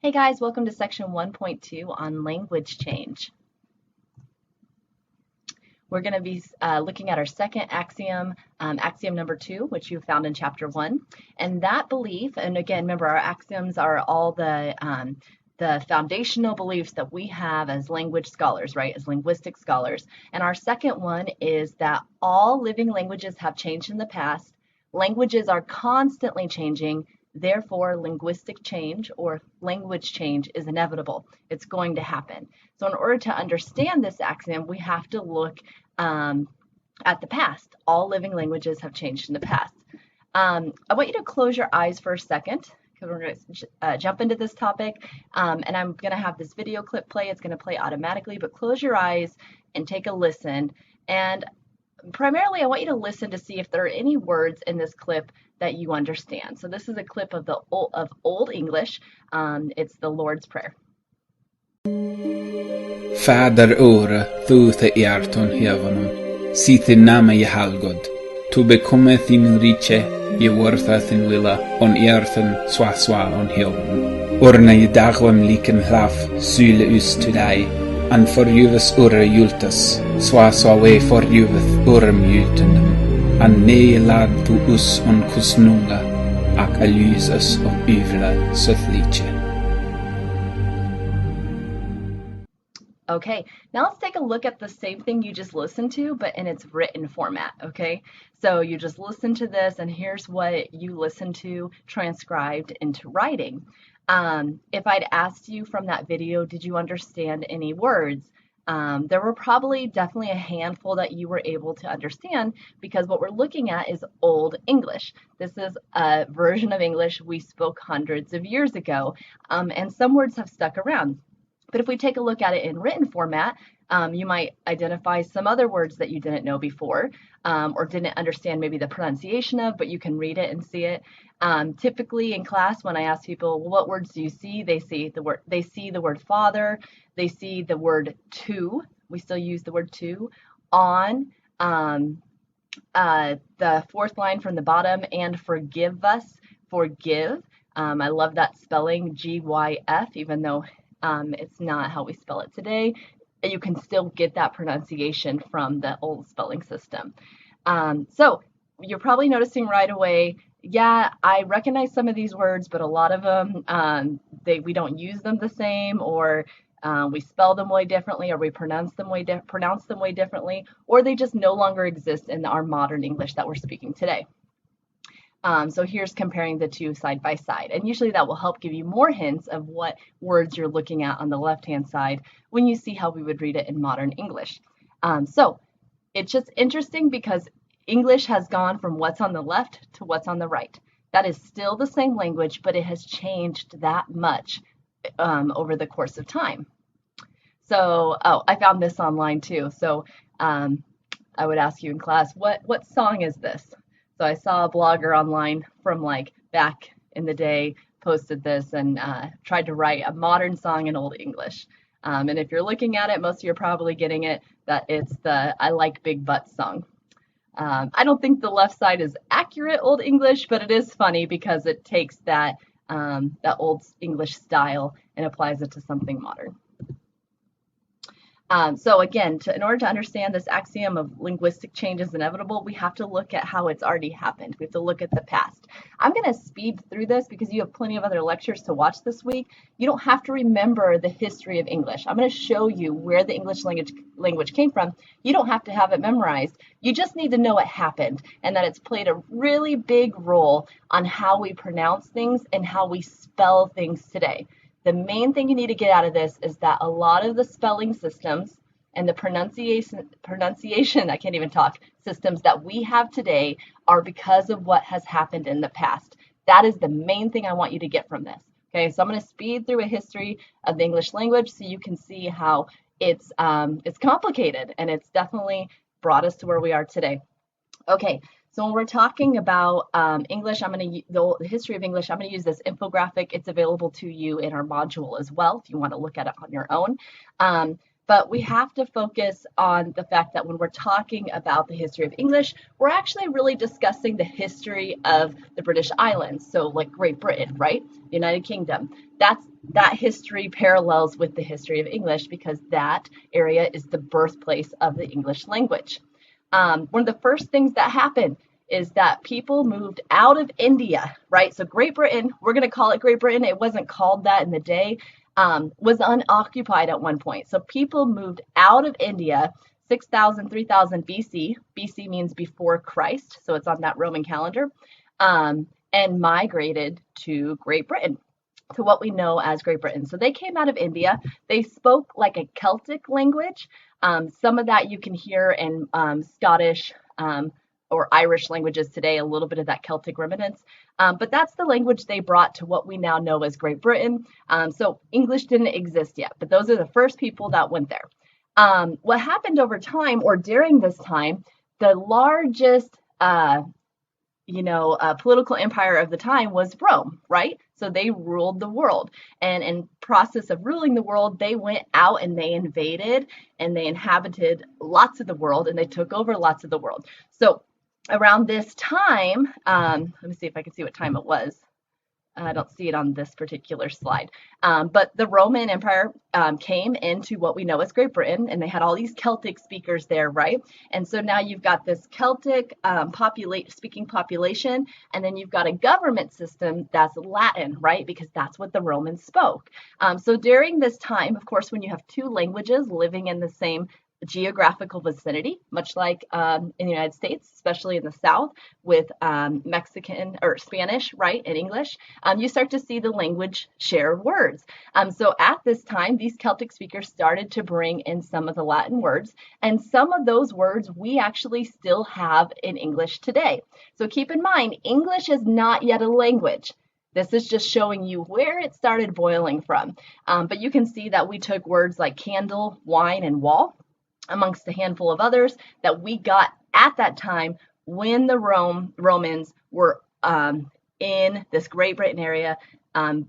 Hey guys, welcome to section 1.2 on language change. We're going to be looking at our second axiom, axiom number 2, which you found in chapter 1. And that belief, and again, remember our axioms are all the foundational beliefs that we have as language scholars, right, as linguistic scholars. And our second one is that all living languages have changed in the past. Languages are constantly changing. Therefore, linguistic change or language change is inevitable. It's going to happen. So in order to understand this axiom, we have to look at the past. All living languages have changed in the past. I want you to close your eyes for a second because we're going to jump into this topic. And I'm going to have this video clip play. It's going to play automatically, but close your eyes and take a listen. And primarily, I want you to listen to see if there are any words in this clip that you understand. So this is a clip of Old English. It's the Lord's Prayer. Fader ore, thu the earton heavenum, sit in name je halgod. Tu becometh in riche, je wortheth in willa, on earthen, swa on heaven. Orna je daglam liken hlaf, syle us today, and forjuves ore jultas, swa we forjuves orem jultenem, and ne lad tu us on kusnunga, ak alysas of yvla söthliche. Okay, now let's take a look at the same thing you just listened to, but in its written format, okay? So you just listen to this, and here's what you listened to transcribed into writing. If I'd asked you from that video, did you understand any words? There were probably definitely a handful that you were able to understand because what we're looking at is Old English. This is a version of English we spoke hundreds of years ago, and some words have stuck around. But if we take a look at it in written format, you might identify some other words that you didn't know before or didn't understand maybe the pronunciation of, but you can read it and see it. Typically in class, when I ask people, well, what words do you see? They see the word father, they see the word to, we still use the word to, on, the fourth line from the bottom, and forgive us, forgive. I love that spelling, G-Y-F, even though it's not how we spell it today. You can still get that pronunciation from the old spelling system. So you're probably noticing right away, yeah, I recognize some of these words, but a lot of them, we don't use them the same, or we spell them way differently, or we pronounce them way differently, or they just no longer exist in our modern English that we're speaking today. So here's comparing the two side by side. And usually that will help give you more hints of what words you're looking at on the left-hand side when you see how we would read it in modern English. So it's just interesting because English has gone from what's on the left to what's on the right. That is still the same language, but it has changed that much over the course of time. So, I found this online too. So I would ask you in class, what song is this? So I saw a blogger online from like back in the day posted this and tried to write a modern song in Old English. And if you're looking at it, most of you are probably getting it, that it's the I Like Big Butts song. I don't think the left side is accurate Old English, but it is funny because it takes that Old English style and applies it to something modern. So again, in order to understand this axiom of linguistic change is inevitable, we have to look at how it's already happened. We have to look at the past. I'm going to speed through this because you have plenty of other lectures to watch this week. You don't have to remember the history of English. I'm going to show you where the English language came from. You don't have to have it memorized. You just need to know it happened and that it's played a really big role on how we pronounce things and how we spell things today. The main thing you need to get out of this is that a lot of the spelling systems and the pronunciation, I can't even talk, systems that we have today are because of what has happened in the past. That is the main thing I want you to get from this. Okay, so I'm going to speed through a history of the English language so you can see how it's complicated and it's definitely brought us to where we are today. Okay. So when we're talking about English, the history of English, I'm going to use this infographic. It's available to you in our module as well if you want to look at it on your own. but we have to focus on the fact that when we're talking about the history of English, we're actually really discussing the history of the British Islands. So like Great Britain, right? United Kingdom. That history parallels with the history of English because that area is the birthplace of the English language. One of the first things that happened is that people moved out of India, right? So Great Britain, we're going to call it Great Britain. It wasn't called that in the day, was unoccupied at one point. So people moved out of India 6,000, 3,000 BC. BC means before Christ, so it's on that Roman calendar, and migrated to Great Britain, to what we know as Great Britain. So they came out of India. They spoke like a Celtic language. Some of that you can hear in Scottish or Irish languages today, a little bit of that Celtic remnants. But that's the language they brought to what we now know as Great Britain. So English didn't exist yet, but those are the first people that went there. What happened over time, or during this time, the largest political empire of the time was Rome, right? So they ruled the world. And in process of ruling the world, they went out and they invaded and they inhabited lots of the world and they took over lots of the world. So around this time, let me see if I can see what time it was. I don't see it on this particular slide. But the Roman Empire came into what we know as Great Britain, and they had all these Celtic speakers there, right? And so now you've got this Celtic speaking population, and then you've got a government system that's Latin, right? Because that's what the Romans spoke. So during this time, of course, when you have two languages living in the same geographical vicinity, much like in the United States, especially in the South with Mexican or Spanish, right, and English, you start to see the language share words. So at this time, these Celtic speakers started to bring in some of the Latin words, and some of those words we actually still have in English today. So keep in mind, English is not yet a language. This is just showing you where it started boiling from. But you can see that we took words like candle, wine, and wall, amongst a handful of others that we got at that time when the Romans were in this Great Britain area,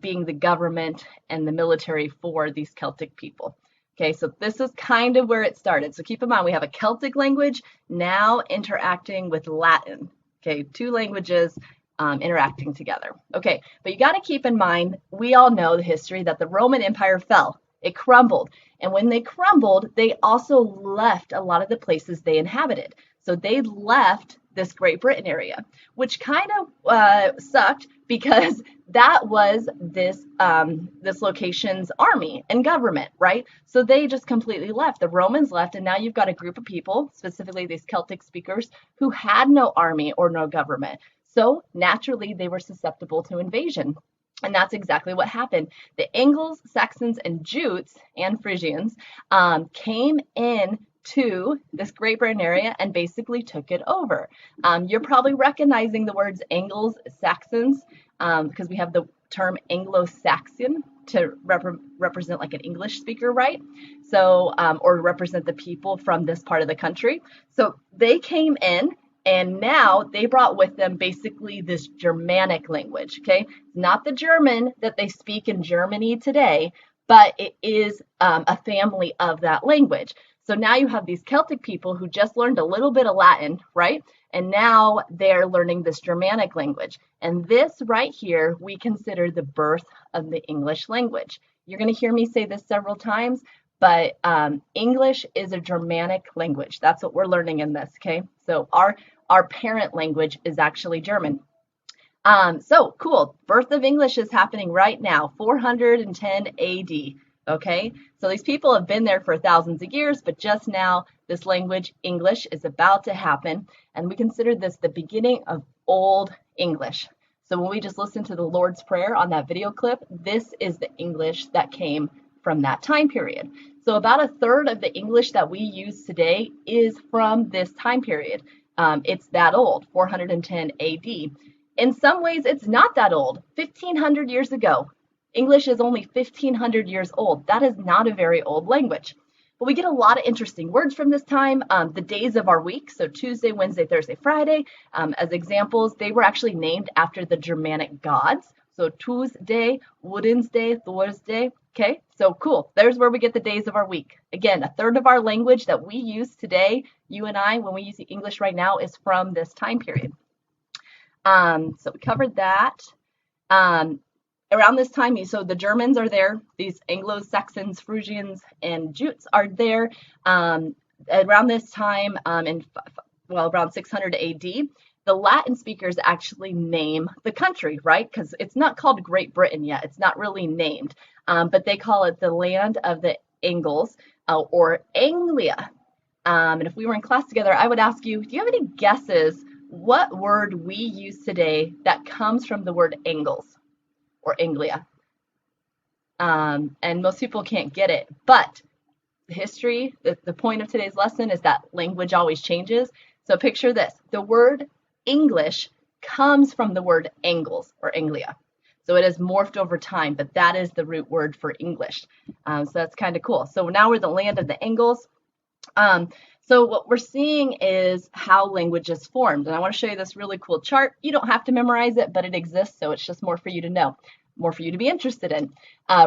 being the government and the military for these Celtic people. Okay, so this is kind of where it started. So keep in mind, we have a Celtic language now interacting with Latin. Okay, two languages interacting together. Okay, but you got to keep in mind, we all know the history that the Roman Empire fell. It crumbled. And when they crumbled, they also left a lot of the places they inhabited. So they left this Great Britain area, which kind of sucked because that was this location's army and government, right? So they just completely left. The Romans left, and now you've got a group of people, specifically these Celtic speakers, who had no army or no government. So naturally, they were susceptible to invasion. And that's exactly what happened. The Angles, Saxons, and Jutes and Frisians came in to this Great Britain area and basically took it over. You're probably recognizing the words Angles, Saxons, because we have the term Anglo-Saxon to represent like an English speaker, right? So, or represent the people from this part of the country. So they came in. And now they brought with them basically this Germanic language, okay? Not the German that they speak in Germany today, but it is a family of that language. So now you have these Celtic people who just learned a little bit of Latin, right? And now they're learning this Germanic language. And this right here, we consider the birth of the English language. You're going to hear me say this several times, but English is a Germanic language. That's what we're learning in this, okay? So our parent language is actually German. So cool. Birth of English is happening right now, 410 AD. Okay, so these people have been there for thousands of years, but just now this language, English, is about to happen. And we consider this the beginning of Old English. So when we just listened to the Lord's Prayer on that video clip, this is the English that came from that time period. So about a third of the English that we use today is from this time period. It's that old, 410 AD. In some ways, it's not that old. 1,500 years ago. English is only 1,500 years old. That is not a very old language. But we get a lot of interesting words from this time. The days of our week, so Tuesday, Wednesday, Thursday, Friday, as examples, they were actually named after the Germanic gods. So Tuesday, Wednesday, Thursday. Okay, so cool. There's where we get the days of our week. Again, a third of our language that we use today, you and I, when we use English right now, is from this time period. So we covered that. Around this time, so the Germans are there, these Anglo-Saxons, Frisians, and Jutes are there. Around this time, around 600 AD, the Latin speakers actually name the country, right? Because it's not called Great Britain yet. It's not really named, but they call it the land of the Angles, or Anglia. And if we were in class together, I would ask you, do you have any guesses what word we use today that comes from the word Angles or Anglia? And most people can't get it, but history, the point of today's lesson is that language always changes. So picture this, the word English comes from the word Angles or Anglia. So it has morphed over time, but that is the root word for English. So that's kind of cool. So now we're the land of the Angles. So what we're seeing is how language is formed. And I want to show you this really cool chart. You don't have to memorize it, but it exists, so it's just more for you to know, more for you to be interested in.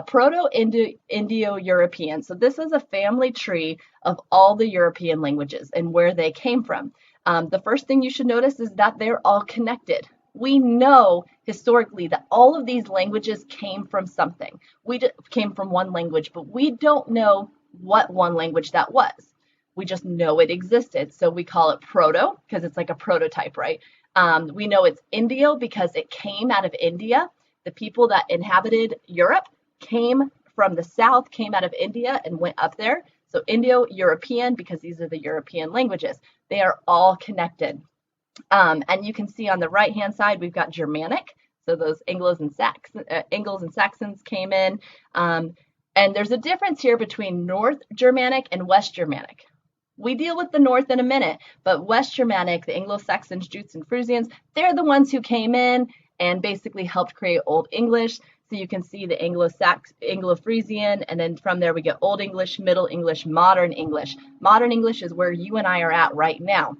Proto-Indo-European. So this is a family tree of all the European languages and where they came from. The first thing you should notice is that they're all connected. We know historically that all of these languages came from something. We came from one language, but we don't know what one language that was. We just know it existed. So we call it proto because it's like a prototype, right? We know it's Indio because it came out of India. The people that inhabited Europe came from the south, came out of India and went up there. So Indo-European because these are the European languages. They are all connected. And you can see on the right-hand side, we've got Germanic. So those Anglos and Saxons came in. And there's a difference here between North Germanic and West Germanic. We deal with the North in a minute, but West Germanic, the Anglo-Saxons, Jutes, and Frisians, they're the ones who came in and basically helped create Old English. So you can see the Anglo-Frisian, and then from there we get Old English, Middle English, Modern English. Modern English is where you and I are at right now.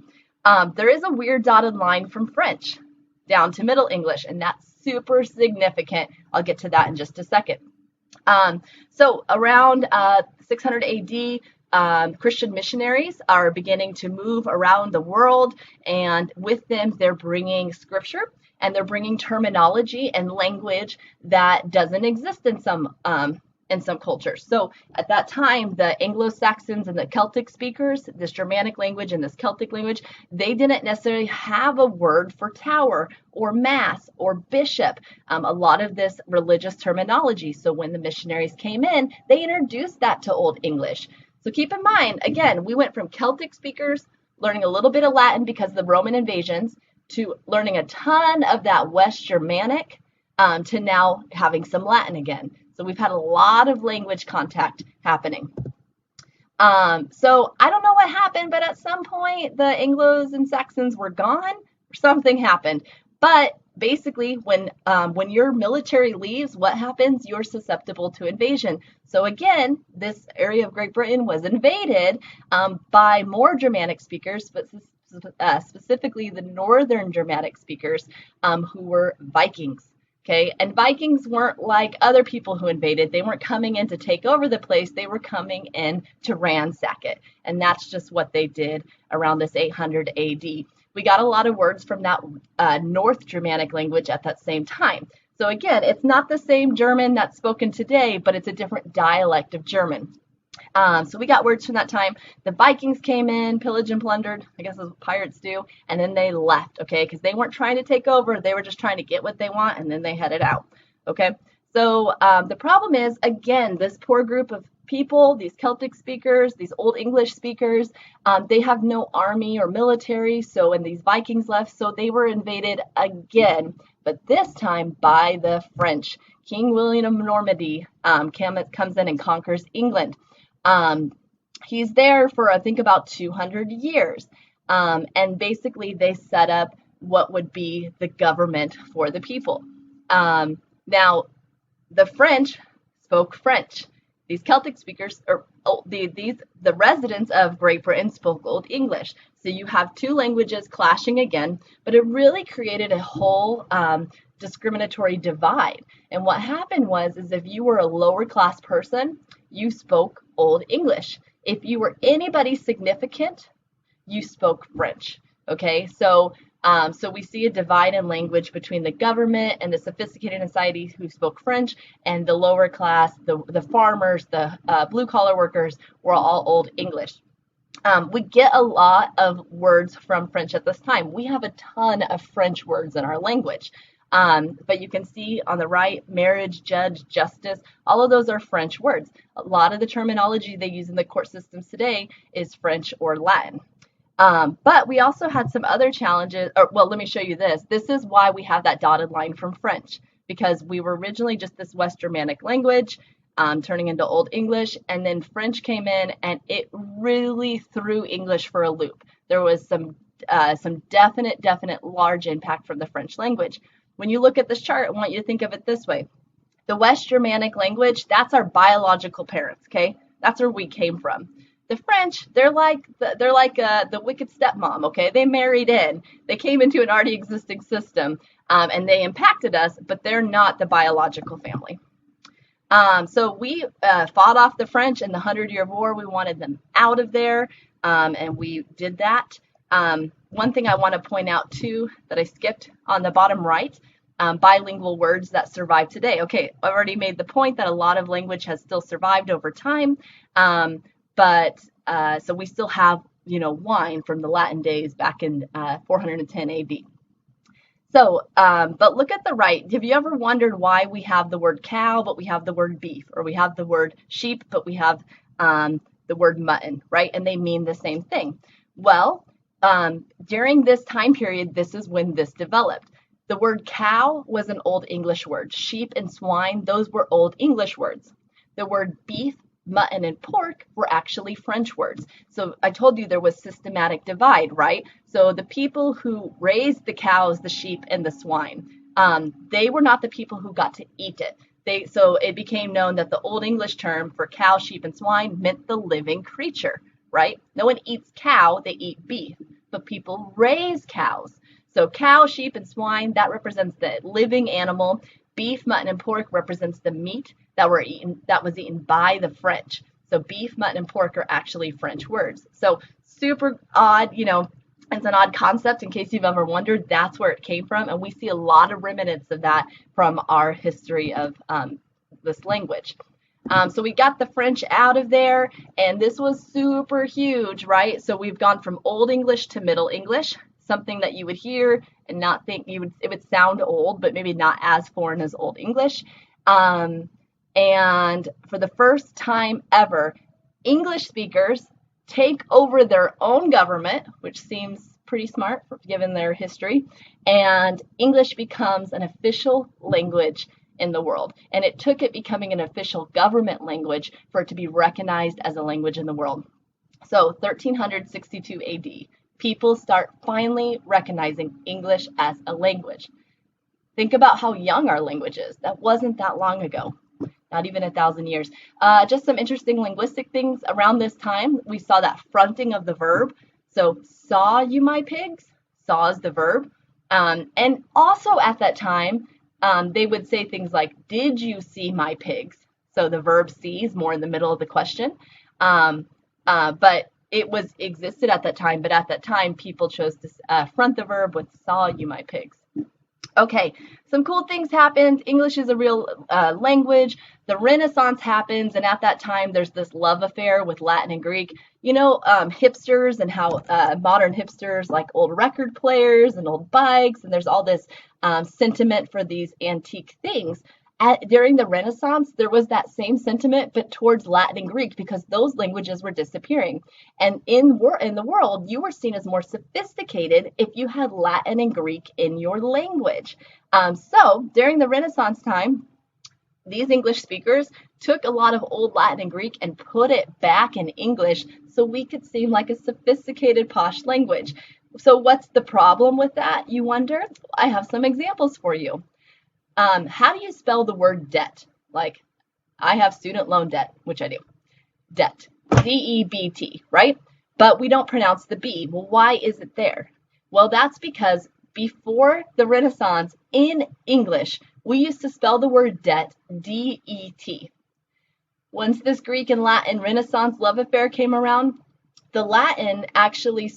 There is a weird dotted line from French down to Middle English, and that's super significant. I'll get to that in just a second. So around 600 AD, Christian missionaries are beginning to move around the world, and with them they're bringing scripture and they're bringing terminology and language that doesn't exist in some cultures. So at that time, the Anglo-Saxons and the Celtic speakers, this Germanic language and this Celtic language, they didn't necessarily have a word for tower or mass or bishop, a lot of this religious terminology. So when the missionaries came in, they introduced that to Old English. So keep in mind, again, we went from Celtic speakers learning a little bit of Latin because of the Roman invasions to learning a ton of that West Germanic to now having some Latin again. So we've had a lot of language contact happening. So I don't know what happened, but at some point the Anglos and Saxons were gone or something happened. But basically when your military leaves, what happens? You're susceptible to invasion. So again, this area of Great Britain was invaded by more Germanic speakers, but specifically the Northern Germanic speakers who were Vikings. Okay, and Vikings weren't like other people who invaded. They weren't coming in to take over the place. They were coming in to ransack it. And that's just what they did around this 800 AD. We got a lot of words from that North Germanic language at that same time. So again, it's not the same German that's spoken today, but it's a different dialect of German. So we got words from that time. The Vikings came in, pillaged and plundered, I guess as pirates do, and then they left, okay, because they weren't trying to take over. They were just trying to get what they want, and then they headed out, okay? So the problem is, again, this poor group of people, these Celtic speakers, these Old English speakers, they have no army or military, so when these Vikings left, so they were invaded again, but this time by the French. King William of Normandy comes in and conquers England. He's there for, I think, about 200 years. And basically they set up what would be the government for the people. Now, the French spoke French. These Celtic speakers, or the residents of Great Britain spoke Old English. So you have two languages clashing again, but it really created a whole discriminatory divide. And what happened was, is if you were a lower class person, you spoke Old English. If you were anybody significant, you spoke French. Okay, so we see a divide in language between the government and the sophisticated society who spoke French, and the lower class, the farmers, the blue collar workers were all Old English. We get a lot of words from French at this time. We have a ton of French words in our language. But you can see on the right, marriage, judge, justice, all of those are French words. A lot of the terminology they use in the court systems today is French or Latin. But we also had some other challenges, let me show you this. This is why we have that dotted line from French, because we were originally just this West Germanic language, turning into Old English, and then French came in and it really threw English for a loop. There was some definite large impact from the French language. When you look at this chart, I want you to think of it this way. The West Germanic language, that's our biological parents, okay? That's where we came from. The French, they're like the wicked stepmom, okay? They married in. They came into an already existing system, and they impacted us, but they're not the biological family. So we fought off the French in the 100-Year War. We wanted them out of there, and we did that. One thing I want to point out, too, that I skipped on the bottom right, bilingual words that survive today. Okay, I already made the point that a lot of language has still survived over time. So we still have, wine from the Latin days back in 410 AD. So, but look at the right. Have you ever wondered why we have the word cow, but we have the word beef, or we have the word sheep, but we have the word mutton, right? And they mean the same thing. Well, during this time period, this is when this developed. The word cow was an Old English word. Sheep and swine, those were Old English words. The word beef, mutton, and pork were actually French words. So I told you there was systematic divide, right? So the people who raised the cows, the sheep, and the swine, they were not the people who got to eat it. So it became known that the Old English term for cow, sheep, and swine meant the living creature, right? No one eats cow, they eat beef, but people raise cows. So cow, sheep, and swine, that represents the living animal. Beef, mutton, and pork represents the meat that was eaten by the French. So beef, mutton, and pork are actually French words. So super odd, it's an odd concept. In case you've ever wondered, that's where it came from. And we see a lot of remnants of that from our history of this language. So we got the French out of there, and this was super huge, right? So we've gone from Old English to Middle English, something that you would hear and not think it would sound old, but maybe not as foreign as Old English. And for the first time ever, English speakers take over their own government, which seems pretty smart given their history, and English becomes an official language in the world. And it took it becoming an official government language for it to be recognized as a language in the world. So 1362 AD, people start finally recognizing English as a language. Think about how young our language is. That wasn't that long ago, not even 1,000 years. Just some interesting linguistic things around this time. We saw that fronting of the verb. So saw you my pigs? Saw is the verb. And also at that time, they would say things like, did you see my pigs? So the verb see is more in the middle of the question. But it existed at that time, but at that time, people chose to front the verb with saw you my pigs. Okay, some cool things happened. English is a real language. The Renaissance happens, and at that time, there's this love affair with Latin and Greek. Hipsters and how modern hipsters like old record players and old bikes, and there's all this sentiment for these antique things. During the Renaissance, there was that same sentiment, but towards Latin and Greek, because those languages were disappearing. And in the world, you were seen as more sophisticated if you had Latin and Greek in your language. So during the Renaissance time, these English speakers took a lot of old Latin and Greek and put it back in English so we could seem like a sophisticated, posh language. So what's the problem with that, you wonder? I have some examples for you. How do you spell the word debt? Like, I have student loan debt, which I do. Debt. D-E-B-T, right? But we don't pronounce the B. Well, why is it there? Well, that's because before the Renaissance in English, we used to spell the word debt D-E-T. Once this Greek and Latin Renaissance love affair came around, the Latin actually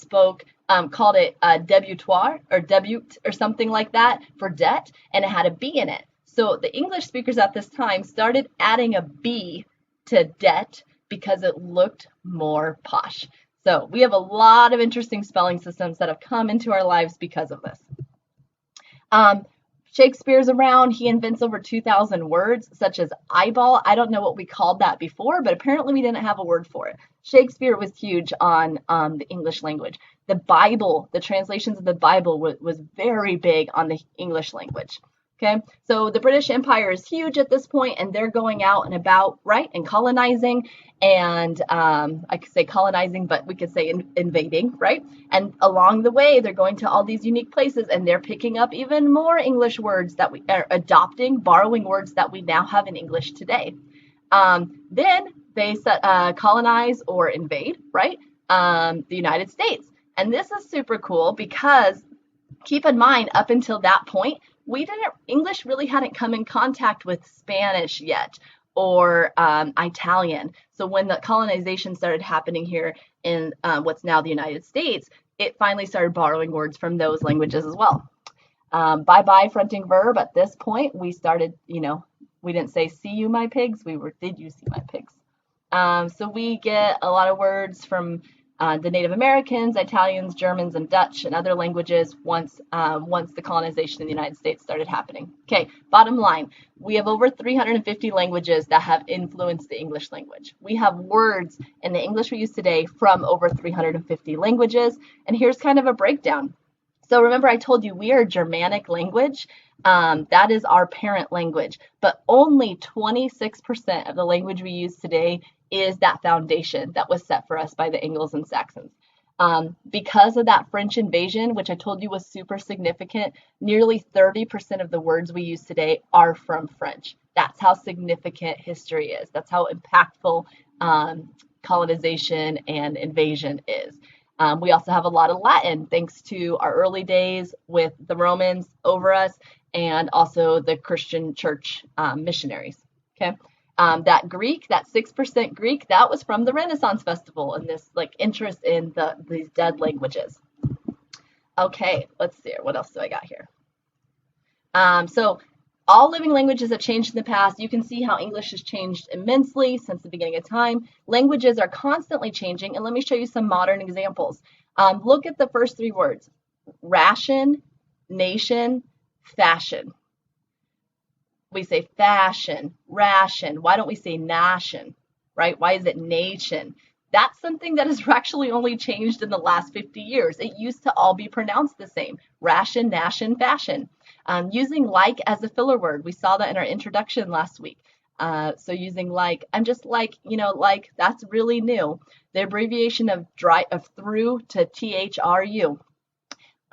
called it debutoire or debut or something like that for debt, and it had a B in it. So the English speakers at this time started adding a B to debt because it looked more posh. So we have a lot of interesting spelling systems that have come into our lives because of this. Shakespeare's around. He invents over 2,000 words, such as eyeball. I don't know what we called that before, but apparently we didn't have a word for it. Shakespeare was huge on the English language. The Bible, the translations of the Bible was very big on the English language. Okay, so the British Empire is huge at this point, and they're going out and about, right, and colonizing, and I could say colonizing, but we could say invading, right? And along the way, they're going to all these unique places, and they're picking up even more English words that we are adopting, borrowing words that we now have in English today. Then they colonize or invade, right, the United States. And this is super cool because keep in mind, up until that point, English really hadn't come in contact with Spanish yet or Italian. So when the colonization started happening here in what's now the United States, it finally started borrowing words from those languages as well. Bye-bye fronting verb. At this point, we started, we didn't say see you my pigs. Did you see my pigs? So we get a lot of words from the Native Americans, Italians, Germans, and Dutch, and other languages once the colonization in the United States started happening. Okay, bottom line, we have over 350 languages that have influenced the English language. We have words in the English we use today from over 350 languages, and here's kind of a breakdown. So remember I told you we are a Germanic language. That is our parent language, but only 26% of the language we use today is that foundation that was set for us by the Angles and Saxons. Because of that French invasion, which I told you was super significant, nearly 30% of the words we use today are from French. That's how significant history is. That's how impactful colonization and invasion is. We also have a lot of Latin, thanks to our early days with the Romans over us and also the Christian church missionaries. Okay. That Greek, that 6% Greek, that was from the Renaissance Festival and this interest in these dead languages. Okay, let's see. What else do I got here? So all living languages have changed in the past. You can see how English has changed immensely since the beginning of time. Languages are constantly changing, and let me show you some modern examples. Look at the first three words: ration, nation, fashion. We say fashion, ration. Why don't we say nation, right? Why is it nation? That's something that has actually only changed in the last 50 years. It used to all be pronounced the same: ration, nation, fashion. Using like as a filler word. We saw that in our introduction last week. So using like, I'm just like, like, that's really new. The abbreviation of through to THRU.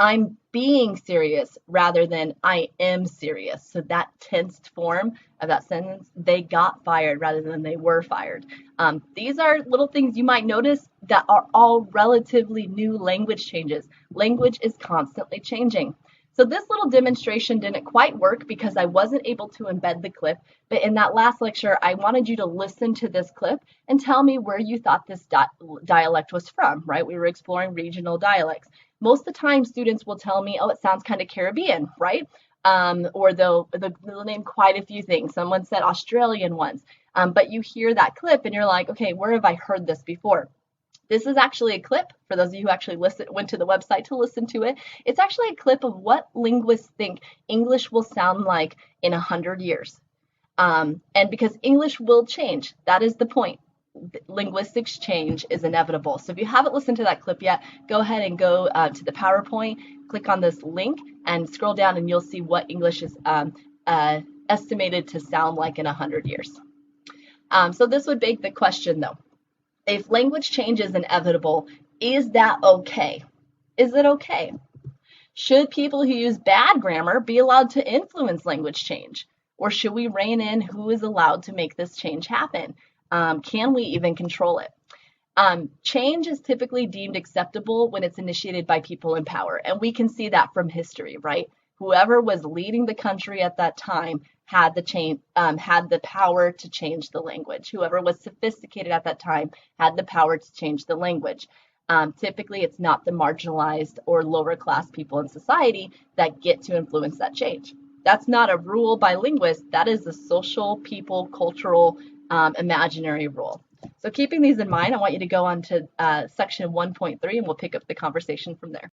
I'm being serious rather than I am serious. So that tensed form of that sentence, they got fired rather than they were fired. These are little things you might notice that are all relatively new language changes. Language is constantly changing. So this little demonstration didn't quite work because I wasn't able to embed the clip, but in that last lecture, I wanted you to listen to this clip and tell me where you thought this dialect was from, right? We were exploring regional dialects. Most of the time, students will tell me, oh, it sounds kind of Caribbean, right? Or they'll name quite a few things. Someone said Australian once, but you hear that clip and you're like, okay, where have I heard this before? This is actually a clip, for those of you who actually went to the website to listen to it. It's actually a clip of what linguists think English will sound like in 100 years. And because English will change, that is the point. Linguistics change is inevitable. So if you haven't listened to that clip yet, go ahead and go to the PowerPoint, click on this link, and scroll down and you'll see what English is estimated to sound like in 100 years. So this would beg the question, though. If language change is inevitable, is that okay? Is it okay? Should people who use bad grammar be allowed to influence language change? Or should we rein in who is allowed to make this change happen? Can we even control it? Change is typically deemed acceptable when it's initiated by people in power. And we can see that from history, right? Whoever was leading the country at that time had the power to change the language. Whoever was sophisticated at that time had the power to change the language. Typically, it's not the marginalized or lower class people in society that get to influence that change. That's not a rule by linguists. That is a social, people, cultural, imaginary rule. So keeping these in mind, I want you to go on to section 1.3 and we'll pick up the conversation from there.